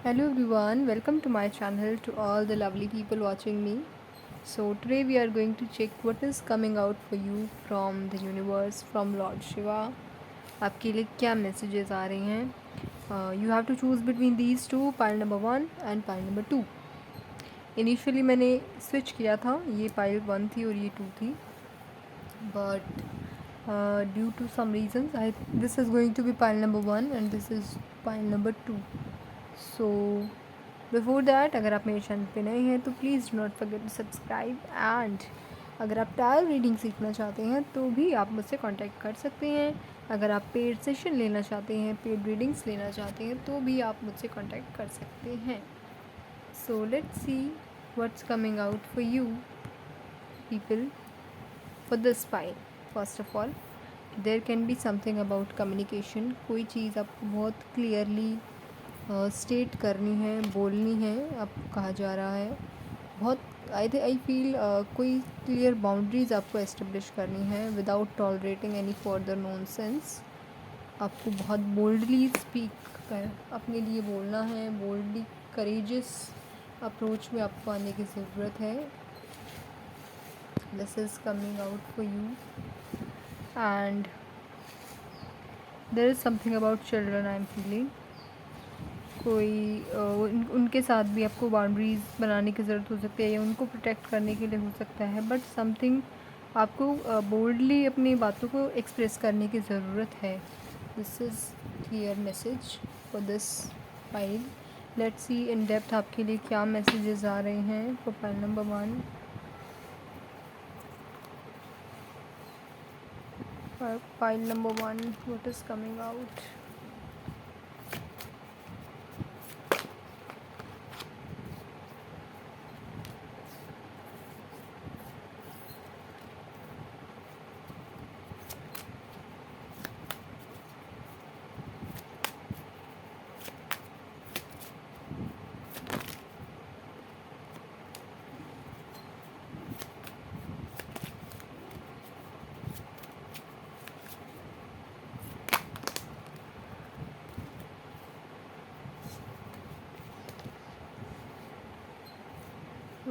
Hello everyone, welcome to my channel to all the lovely people watching me. So today we are going to check what is coming out for you from the universe, from Lord Shiva. आपके लिए क्या messages आ रही हैं? You have to choose between these two, pile number 1 and pile number 2. Initially मैंने switch किया था, ये pile 1 थी और ये 2 थी, but due to some reasons this is going to be pile number 1 and this is pile number 2. So before that अगर आप मेरे चैनल पे नए हैं तो please do not forget to subscribe and अगर आप टायल रीडिंग सीखना चाहते हैं तो भी आप मुझसे कांटेक्ट कर सकते हैं। अगर आप पेड सेशन लेना चाहते हैं, पेड रीडिंग्स लेना चाहते हैं तो भी आप मुझसे कांटेक्ट कर सकते हैं। So let's see what's coming out for you people for this pile. First of all there can be something about communication. कोई चीज़ आपको बहुत क्लियरली स्टेट करनी है, बोलनी है, आपको कहा जा रहा है। बहुत आई फील कोई क्लियर बाउंड्रीज़ आपको एस्टेब्लिश करनी है without tolerating any further nonsense. आपको बहुत बोल्डली स्पीक कर अपने लिए बोलना है, बोल्डली करेजियस अप्रोच में आपको आने की ज़रूरत है। This is coming out for you and there is something about children I am feeling. कोई उनके साथ भी आपको बाउंड्रीज़ बनाने की ज़रूरत हो सकती है या उनको प्रोटेक्ट करने के लिए हो सकता है, बट समथिंग आपको बोल्डली अपनी बातों को एक्सप्रेस करने की ज़रूरत है। This is clear message for this file. Let's see in depth आपके लिए क्या मैसेजेस आ रहे हैं for file number 1। File number 1 what is coming out.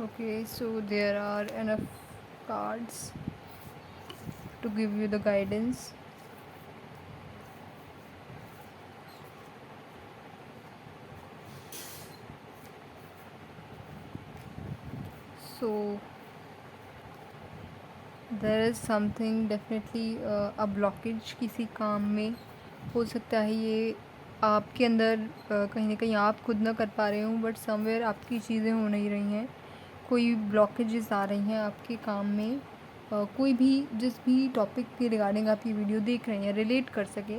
Okay, so there are enough cards to give you the guidance. So there is something definitely a blockage किसी काम में हो सकता है। ये आपके अंदर कहीं ना कहीं आप खुद ना कर पा रहे हो, बट समवेयर आपकी चीज़ें हो नहीं रही हैं। कोई ब्लॉकेजेस आ रही हैं आपके काम में। कोई भी जिस भी टॉपिक के रिगार्डिंग आप ये वीडियो देख रहे हैं रिलेट कर सके,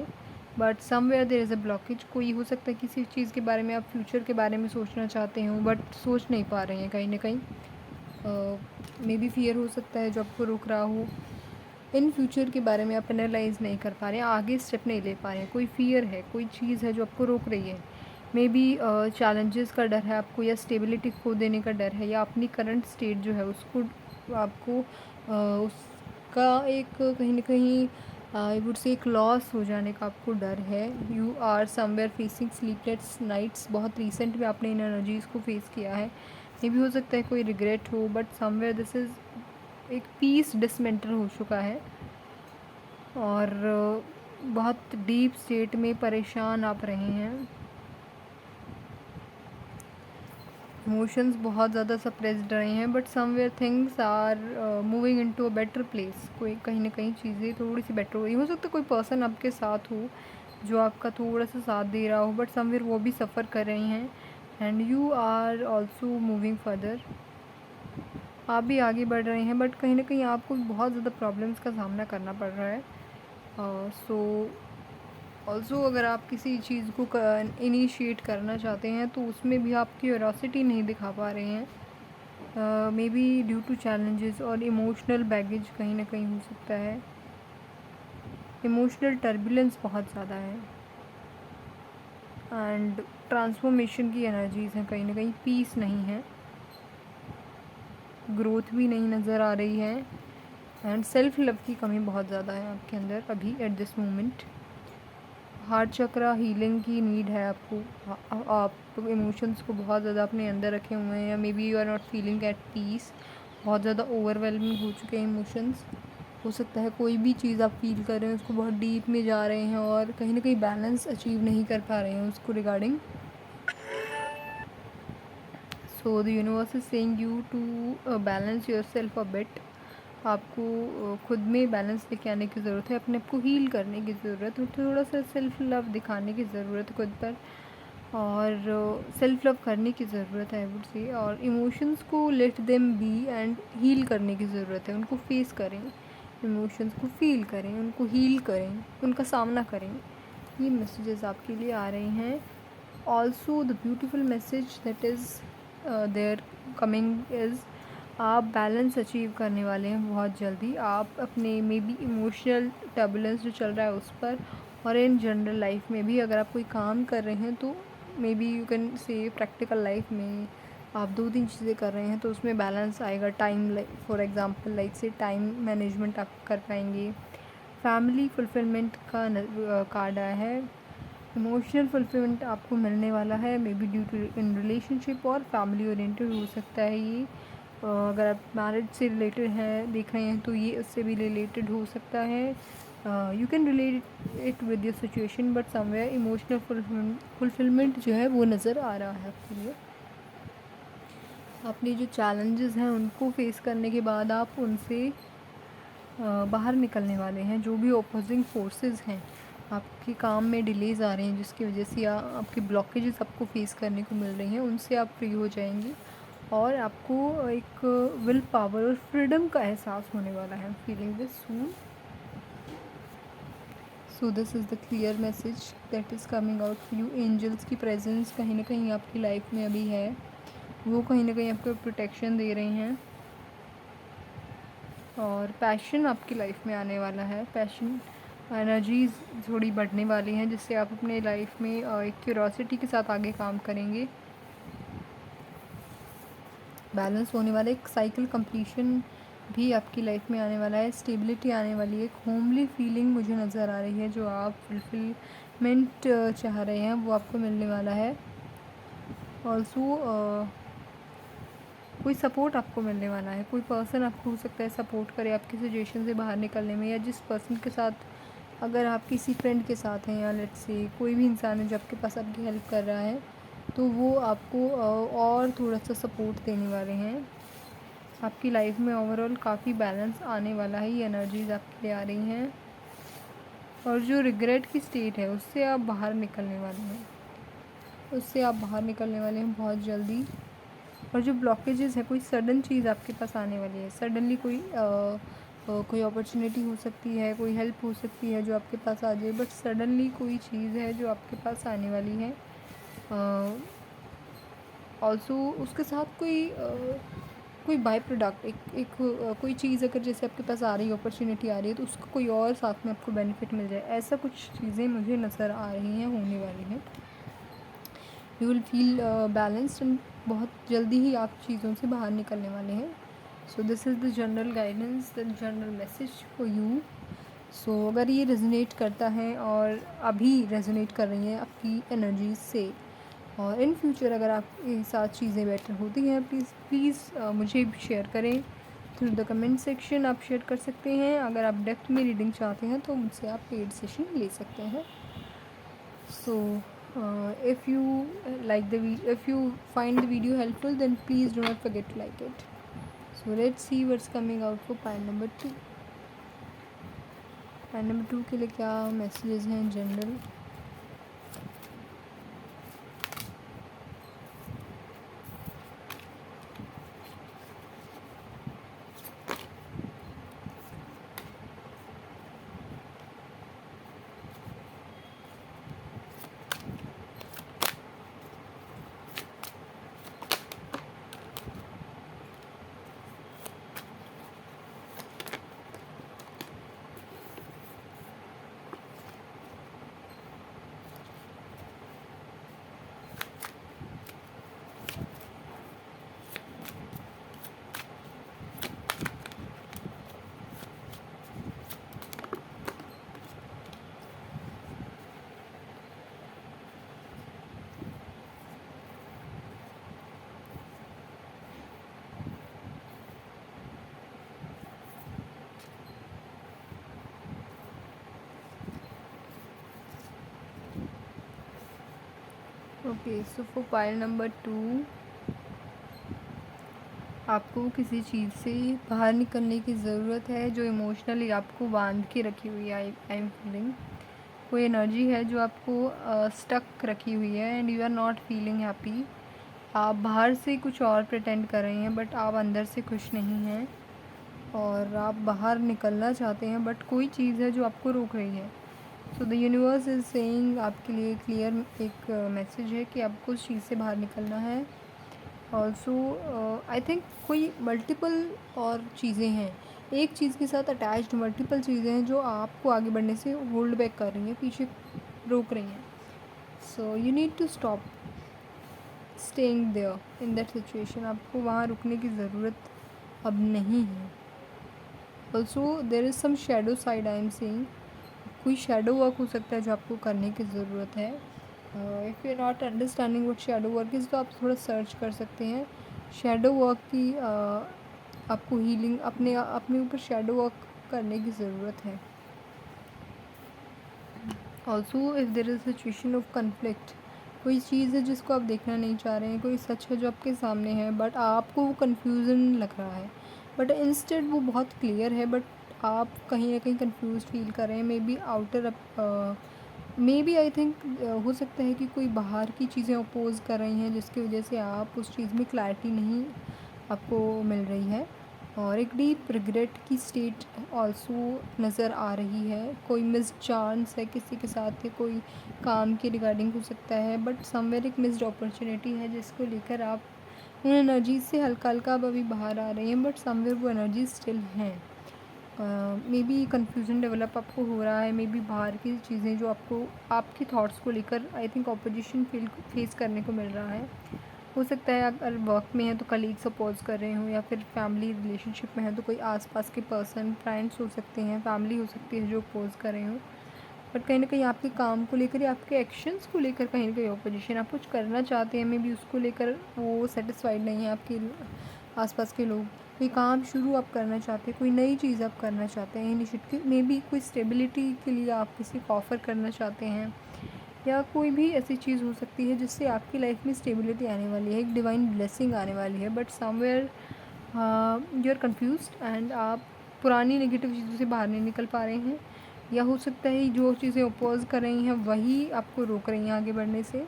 but somewhere there is a blockage. कोई हो सकता है किसी चीज़ के बारे में आप फ्यूचर के बारे में सोचना चाहते हो बट सोच नहीं पा रहे हैं। कहीं ना कहीं मे बी फियर हो सकता है जो आपको रोक रहा हो। इन फ्यूचर के बारे में आप एनालाइज़ नहीं कर पा रहे हैं, आगे स्टेप नहीं ले पा रहे हैं। कोई फियर है, कोई चीज़ है जो आपको रोक रही है। मे बी चैलेंजेस का डर है आपको, या स्टेबिलिटी खो देने का डर है, या अपनी करंट स्टेट जो है उसको आपको उसका एक कहीं ना कहीं आई वुड से एक लॉस हो जाने का आपको डर है। You are somewhere facing sleepless nights. बहुत रिसेंट में आपने इन एनर्जीज़ को फेस किया है। मे भी हो सकता है कोई रिग्रेट हो, बट समवेयर दिस इज़ एक पीस डिसमेंटल हो चुका है और बहुत डीप स्टेट में परेशान आप रहे हैं। इमोशंस बहुत ज़्यादा सप्रेस्ड रहे हैं, but somewhere things are moving into a better place. कोई कहीं ना कहीं चीज़ें थोड़ी सी बेटर हो रही हो सकता है। कोई पर्सन आपके साथ हो जो आपका थोड़ा सा साथ दे रहा हो, बट समवेयर वो भी सफ़र कर रही हैं and you are also moving further. आप भी आगे बढ़ रहे हैं, बट कहीं ना कहीं आपको बहुत ज़्यादा प्रॉब्लम्स का सामना करना पड़ रहा है। सो ऑल्सो अगर आप किसी चीज़ को इनिशिएट करना चाहते हैं तो उसमें भी आप क्यूरोसिटी नहीं दिखा पा रहे हैं। Maybe due to challenges और इमोशनल बैगेज कहीं ना कहीं हो सकता है। इमोशनल टर्बुलेंस बहुत ज़्यादा है एंड ट्रांसफॉर्मेशन की एनर्जीज़ हैं। कहीं ना कहीं पीस नहीं है, ग्रोथ भी नहीं नज़र आ रही है एंड सेल्फ लव की कमी बहुत ज़्यादा है आपके अंदर अभी at this moment. Heart chakra healing की नीड है आपको। आप इमोशंस को बहुत ज़्यादा अपने अंदर रखे हुए हैं, या maybe you are not feeling at peace, बहुत ज़्यादा ओवरवेलमिंग हो चुके हैं इमोशंस। हो सकता है कोई भी चीज़ आप फील कर रहे हैं उसको बहुत डीप में जा रहे हैं और कहीं ना कहीं बैलेंस अचीव नहीं कर पा रहे हैं उसको regarding. So the universe is saying you to balance yourself a bit. आपको खुद में बैलेंस लेके आने की ज़रूरत है, अपने आप को हील करने की ज़रूरत है, थोड़ा सा सेल्फ लव दिखाने की ज़रूरत है खुद पर, और सेल्फ लव करने की ज़रूरत है आई वुड से। और इमोशंस को let them be and heal करने की ज़रूरत है। उनको फेस करें, इमोशंस को फील करें, उनको हील करें, उनका सामना करें। ये मैसेजेस आपके लिए आ रहे हैं। Also the beautiful message that is there coming is, आप बैलेंस अचीव करने वाले हैं बहुत जल्दी। आप अपने मे बी इमोशनल टर्बुलेंस जो चल रहा है उस पर, और इन जनरल लाइफ में भी अगर आप कोई काम कर रहे हैं तो may be you can say practical life में आप 2-3 चीज़ें कर रहे हैं तो उसमें बैलेंस आएगा। Time, like for example like से टाइम मैनेजमेंट आप कर पाएंगे। फैमिली फुलफिलमेंट का कार्ड आया है। इमोशनल फुलफिलमेंट आपको मिलने वाला है, maybe due to in relationship और फैमिली ओरिएंटेड हो सकता है ये। अगर आप मैरिज से रिलेटेड हैं देख रहे हैं तो ये उससे भी रिलेटेड हो सकता है। You can relate it with your situation, but somewhere emotional fulfilment जो है वो नज़र आ रहा है आपके लिए। अपने जो चैलेंजेस हैं उनको फेस करने के बाद आप उनसे बाहर निकलने वाले हैं। जो भी अपोजिंग फोर्सेस हैं, आपके काम में डिलेज़ आ रहे हैं जिसकी वजह से आपके ब्लॉकेजेस आपको फेस करने को मिल रही हैं, उनसे आप फ्री हो जाएंगे और आपको एक विल पावर और फ्रीडम का एहसास होने वाला है। Feeling this soon. So this is the clear message that is coming out for you. Angels की प्रेजेंस कहीं ना कहीं आपकी लाइफ में अभी है, वो कहीं ना कहीं आपको प्रोटेक्शन दे रही हैं। और पैशन आपकी लाइफ में आने वाला है। पैशन एनर्जीज थोड़ी बढ़ने वाली हैं जिससे आप अपने लाइफ में एक क्यूरोसिटी के साथ आगे काम करेंगे। बैलेंस होने वाला एक साइकिल कंप्लीशन भी आपकी लाइफ में आने वाला है। स्टेबिलिटी आने वाली है। एक होमली फीलिंग मुझे नज़र आ रही है। जो आप फुलफिलमेंट चाह रहे हैं वो आपको मिलने वाला है। ऑल्सो कोई सपोर्ट आपको मिलने वाला है। कोई पर्सन आपको हो सकता है सपोर्ट करे आपकी सिचुएशन से बाहर निकलने में, या जिस पर्सन के साथ, अगर आप किसी फ्रेंड के साथ हैं या लेट्स से कोई भी इंसान है जो आपके पास आपकी हेल्प कर रहा है तो वो आपको और थोड़ा सा सपोर्ट देने वाले हैं। आपकी लाइफ में ओवरऑल काफ़ी बैलेंस आने वाला है। ये एनर्जीज आपके लिए आ रही हैं और जो रिग्रेट की स्टेट है उससे आप बाहर निकलने वाले हैं, उससे आप बाहर निकलने वाले हैं बहुत जल्दी। और जो ब्लॉकेजेस है, कोई सडन चीज़ आपके पास आने वाली है। सडनली कोई अपॉर्चुनिटी हो सकती है, कोई हेल्प हो सकती है जो आपके पास आ जाए, बट सडनली कोई चीज़ है जो आपके पास आने वाली है। ऑल्सो उसके साथ कोई बाई प्रोडक्ट, कोई चीज़ अगर जैसे आपके पास आ रही है, अपॉर्चुनिटी आ रही है, तो उसका कोई और साथ में आपको बेनिफिट मिल जाए, ऐसा कुछ चीज़ें मुझे नज़र आ रही हैं, होने वाली हैं। You will feel balanced and बहुत जल्दी ही आप चीज़ों से बाहर निकलने वाले हैं। So this is the general guidance, the general message for you. So अगर ये रेजोनेट करता है और अभी रेजोनेट कर रही हैं आपकी एनर्जीज से, और इन फ्यूचर अगर आपके साथ चीज़ें बेटर होती हैं, प्लीज़ मुझे शेयर करें थ्रू द कमेंट सेक्शन। आप शेयर कर सकते हैं। अगर आप डेप्थ में रीडिंग चाहते हैं तो मुझसे आप पेड सेशन ले सकते हैं। सो if you find the video helpful, then please do not forget to like it. So let's see what's coming out for pile number 2. pile number 2 के लिए क्या messages हैं general. Okay, so for pile number 2, आपको किसी चीज़ से बाहर निकलने की ज़रूरत है जो इमोशनली आपको बांध के रखी हुई है। आई एम फीलिंग कोई एनर्जी है जो आपको स्टक रखी हुई है and you are not feeling happy. आप बाहर से कुछ और प्रिटेंड कर रहे हैं बट आप अंदर से खुश नहीं हैं और आप बाहर निकलना चाहते हैं बट कोई चीज़ है जो आपको रोक रही है। सो द यूनिवर्स इज़ सेइंग आपके लिए क्लियर एक मैसेज है कि आपको उस चीज़ से बाहर निकलना है। ऑल्सो आई थिंक कोई मल्टीपल और चीज़ें हैं, एक चीज़ के साथ अटैच्ड मल्टीपल चीज़ें हैं जो आपको आगे बढ़ने से होल्ड बैक कर रही हैं, पीछे रोक रही हैं। So you need to stop staying there in that situation. आपको वहाँ रुकने की ज़रूरत अब नहीं है। Also there is some shadow side I am saying, कोई शेडो वर्क हो सकता है जो आपको करने की ज़रूरत है। If you are not understanding what shadow work is, तो आप थोड़ा सर्च कर सकते हैं शेडो वर्क की। आपको हीलिंग अपने ऊपर शेडो वर्क करने की ज़रूरत है। Also if there is situation of conflict, कोई चीज़ है जिसको आप देखना नहीं चाह रहे हैं, कोई सच है जो आपके सामने है बट आपको वो कन्फ्यूज़न लग रहा है, बट इंस्टेड वो बहुत क्लियर है बट आप कहीं ना कहीं कंफ्यूज फील कर रहे हैं। Maybe outer maybe I think हो सकता है कि कोई बाहर की चीज़ें अपोज कर रही हैं जिसकी वजह से आप उस चीज़ में क्लैरिटी नहीं आपको मिल रही है। और एक डीप रिग्रेट की स्टेट ऑल्सो नज़र आ रही है। कोई मिस चांस है किसी के साथ या कोई काम के रिगार्डिंग हो सकता है बट समवेयर एक मिस्ड अपॉर्चुनिटी है जिसको लेकर आप उन एनर्जीज से हल्का हल्का अब अभी बाहर आ रहे हैं बट समवेयर वो एनर्जी स्टिल हैं। मे बी कन्फ्यूज़न डेवलप आपको हो रहा है, मे बी बाहर की चीज़ें जो आपको आपके थॉट्स को लेकर आई थिंक ऑपोजिशन फेस करने को मिल रहा है। हो सकता है अगर वर्क में है तो कलीग्स अपोज कर रहे हो या फिर फैमिली रिलेशनशिप में है तो कोई आसपास के पर्सन, फ्रेंड्स हो सकते हैं, फैमिली हो सकती है जो अपोज कर रहे हो। बट कहीं ना कहीं आपके काम को लेकर या आपके एक्शंस को लेकर कहीं ना कहीं ऑपोजिशन, आप कुछ करना चाहते हैं मे बी उसको लेकर वो सेटिस्फाइड नहीं है आपके आसपास के लोग। कोई काम शुरू आप करना चाहते हैं, कोई नई चीज़ आप करना चाहते हैं, इनिशिएटिव मे बी कोई स्टेबिलिटी के लिए आप किसी को ऑफ़र करना चाहते हैं या कोई भी ऐसी चीज़ हो सकती है जिससे आपकी लाइफ में स्टेबिलिटी आने वाली है, एक डिवाइन ब्लेसिंग आने वाली है। But somewhere you are confused and आप पुरानी नेगेटिव चीज़ों से बाहर नहीं निकल पा रहे हैं या हो सकता है जो चीज़ें अपोज कर रही हैं वही आपको रोक रही हैं आगे बढ़ने से,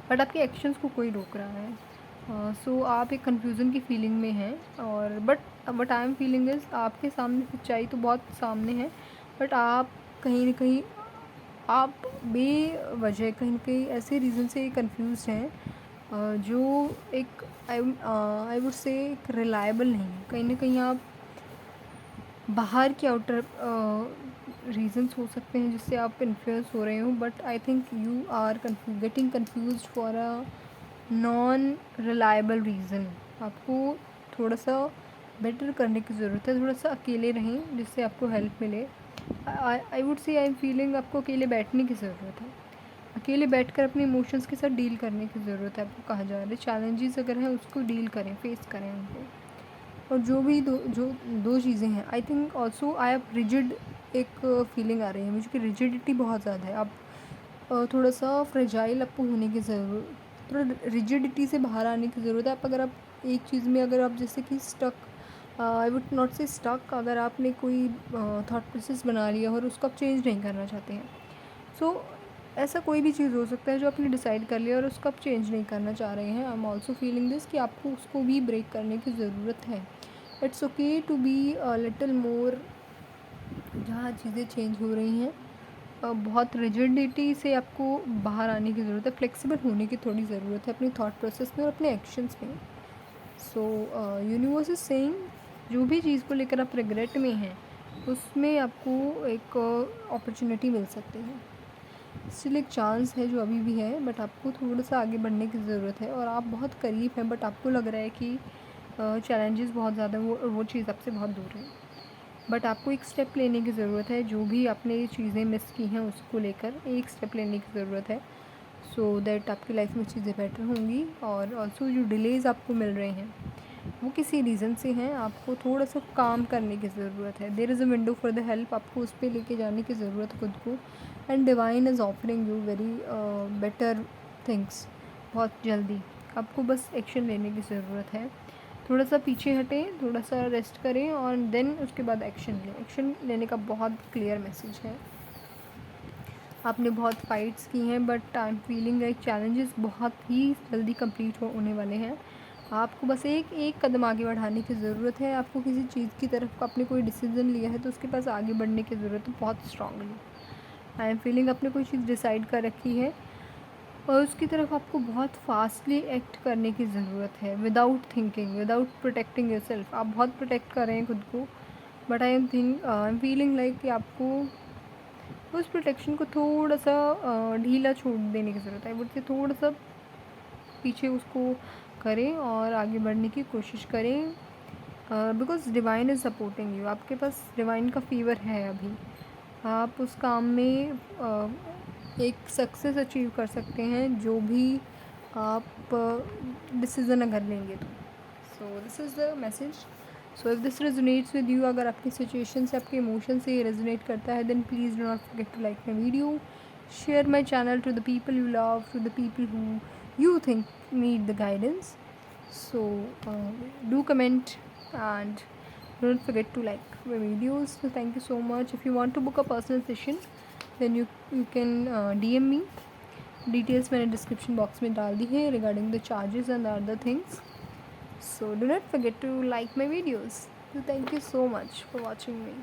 बट आपके एक्शंस को कोई रोक रहा है। सो आप एक कन्फ्यूज़न की फीलिंग में हैं और but I am feeling is आपके सामने सच्चाई तो बहुत सामने है बट आप कहीं ना कहीं आप बेवजह कहीं ना कहीं ऐसे रीज़न से कंफ्यूज हैं जो एक आई वुड से एक रिलायबल नहीं है। कहीं ना कहीं आप बाहर के आउटर रीजंस हो सकते हैं जिससे आप इन्फ्लुएंस हो रहे हो but I think you are getting confuse for a non reliable reason. आपको थोड़ा सा बेटर करने की ज़रूरत है, थोड़ा सा अकेले रहें जिससे आपको हेल्प मिले। I would say I am feeling आपको अकेले बैठने की ज़रूरत है, अकेले बैठकर अपने इमोशंस के साथ डील करने की ज़रूरत है। आपको कहा जा रहा है चैलेंजेस अगर हैं उसको डील करें, फेस करें उनको। और जो दो चीज़ें हैं I think also I have rigid एक फीलिंग आ रही है मुझे कि रिजिडिटी बहुत ज़्यादा है। आप थोड़ा सा फ्रेजाइल आपको होने की ज़रूरत, थोड़ा रिजिडिटी से बाहर आने की ज़रूरत है। आप अगर आप एक चीज़ में अगर आप जैसे कि स्टक, आई वुड नॉट से स्टक, अगर आपने कोई थॉट प्रोसेस बना लिया और उसको आप चेंज नहीं करना चाहते हैं, सो ऐसा कोई भी चीज़ हो सकता है जो आपने डिसाइड कर लिया और उसको आप चेंज नहीं करना चाह रहे हैं। I am also feeling this कि आपको उसको भी ब्रेक करने की ज़रूरत है। It's okay to be little more, जहाँ चीज़ें चेंज हो रही हैं बहुत रिजिडिटी से आपको बाहर आने की ज़रूरत है, फ्लेक्सिबल होने की थोड़ी ज़रूरत है अपनी थॉट प्रोसेस में और अपने एक्शंस में। सो यूनिवर्स इज सेइंग जो भी चीज़ को लेकर आप रिग्रेट में हैं उसमें आपको एक अपॉर्चुनिटी मिल सकती है, स्टिल एक चांस है जो अभी भी है बट आपको थोड़ा सा आगे बढ़ने की ज़रूरत है और आप बहुत करीब हैं बट आपको लग रहा है कि चैलेंजेस बहुत ज़्यादा, वो चीज़ आपसे बहुत दूर है। बट आपको एक स्टेप लेने की ज़रूरत है, जो भी आपने चीज़ें मिस की हैं उसको लेकर एक स्टेप लेने की ज़रूरत है सो दैट आपकी लाइफ में चीज़ें बेटर होंगी। और ऑल्सो जो डिलेज़ आपको मिल रहे हैं वो किसी रीज़न से हैं, आपको थोड़ा सा काम करने की ज़रूरत है। There is a window for the help, आपको उस पर लेके जाने की ज़रूरत है खुद को। And divine is offering you very better things बहुत जल्दी। आपको बस एक्शन लेने की ज़रूरत है। थोड़ा सा पीछे हटें, थोड़ा सा रेस्ट करें और देन उसके बाद एक्शन लें। एक्शन लेने का बहुत क्लियर मैसेज है। आपने बहुत फाइट्स की हैं but I am feeling like challenges बहुत ही जल्दी कंप्लीट होने वाले हैं। आपको बस एक एक कदम आगे बढ़ाने की ज़रूरत है। आपको किसी चीज़ की तरफ आपने कोई डिसीज़न लिया है तो उसके पास आगे बढ़ने की ज़रूरत है बहुत स्ट्रांगली। आई एम फीलिंग आपने कोई चीज़ डिसाइड कर रखी है और उसकी तरफ आपको बहुत फास्टली एक्ट करने की ज़रूरत है without thinking, without protecting yourself. आप बहुत प्रोटेक्ट कर रहे हैं खुद को but I am feeling like कि आपको उस प्रोटेक्शन को थोड़ा सा ढीला छोड़ देने की ज़रूरत है। वो थोड़ा सा पीछे उसको करें और आगे बढ़ने की कोशिश करें because divine is supporting you. आपके पास डिवाइन का फीवर है अभी। आप उस काम में एक सक्सेस अचीव कर सकते हैं जो भी आप डिसीज़न अगर लेंगे तो। सो this is the message. So if this resonates with you, अगर आपकी सिचुएशन से आपके इमोशन से ये रेजोनेट करता है then please do not forget to like my video, share my channel to the people you love, to the people who you think need the guidance. So do comment and don't forget to like my videos. So thank you so much. If you want to book a personal session then you can DM me. Details मैंने description box में डाल दी है regarding the charges and the other things. So do not forget to like my videos. So thank you so much for watching me.